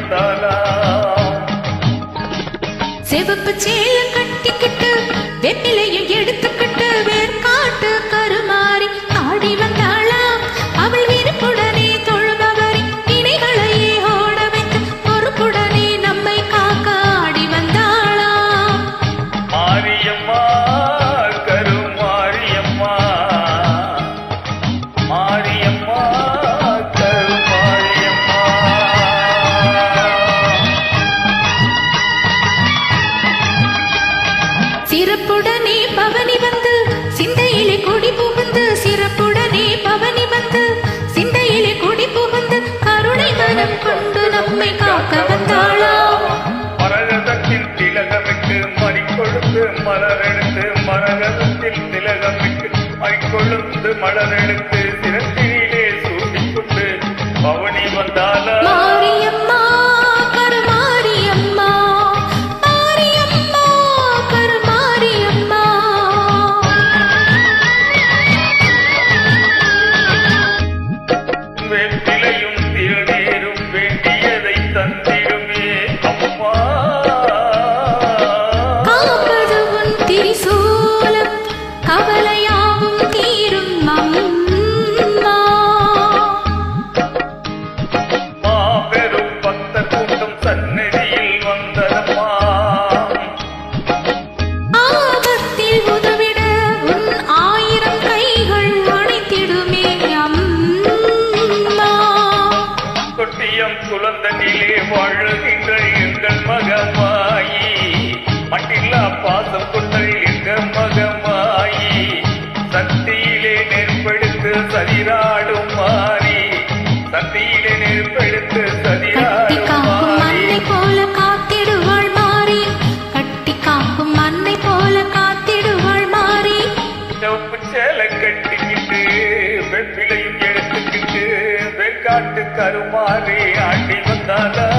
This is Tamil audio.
வந்தாளா சிவப்பு சேல கட்டிக்கிட்டு வெண்ணிலையும் எடுத்துக்கிட்டு வேர்காட்டு கருமாறி ஆடி வந்தாளா அவள் விருப்புடனே தொழுபவரை இணைகளையே ஓட வைத்து பொறுப்புடனே நம்மை காக்க ஆடி வந்தாளா மாரியம்மா கருமாரியம்மா மாரியம்மா கருமாரியம்மா சிறப்புடனே பவனி வந்து சிந்தையிலே கொடி புகுந்து சிறப்புடனே பவனி வந்து சிந்தையிலே கொடி புகுந்து கருணை மனம் கொண்டு நம்மை காக்க வந்தாளா மரகதத்தில் திலகமிட்டு மணிக்கொழுந்து மலரெடுத்து மரகதத்தில் திலகமிட்டு மணிக்கொழுந்து மலரெடுத்து சிறப்பிலே சூடிக்கொண்டு பவனி வந்தாளா மாரியம்மா கருமாரியம்மா மாரியம்மா கருமாரியம்மா வெற்றிலையும் திருநீரும் வேண்டியதை தந்திடுமே அம்மா காப்பது உன் திரிசூலம் கவலையாவும் தீரும் அம்மா மாபெரும் பக்த கூட்டம் சந்நிதியில் வந்ததம்மா ஆபத்தில் உதவிட உன் 1000 கைகள் அணைத்திடுமே அம்மா தொட்டியம் குழந்தனிலே வாழுகின்ற எங்கள் மகமாயி மட்டில்லா பாசம் கொண்ட எங்கள் மகமாயி சக்தியிலே நெருப்பெடுத்து சதிராடும் மாறி சக்தியிலே நெருப்பெடுத்து கட்டி சதிராடும் காக்கும் மாறி அன்னை போல காத்திடுவாள் மாறி கட்டி காக்கும் அன்னை போல காத்திடுவாள் மாறி செவப்பு சேலை கட்டிக்கிட்டு வெப்பிலையும் எடுத்துக்கிட்டு வெக்காட்டு கருமாறி ஆட்டி வந்தாளா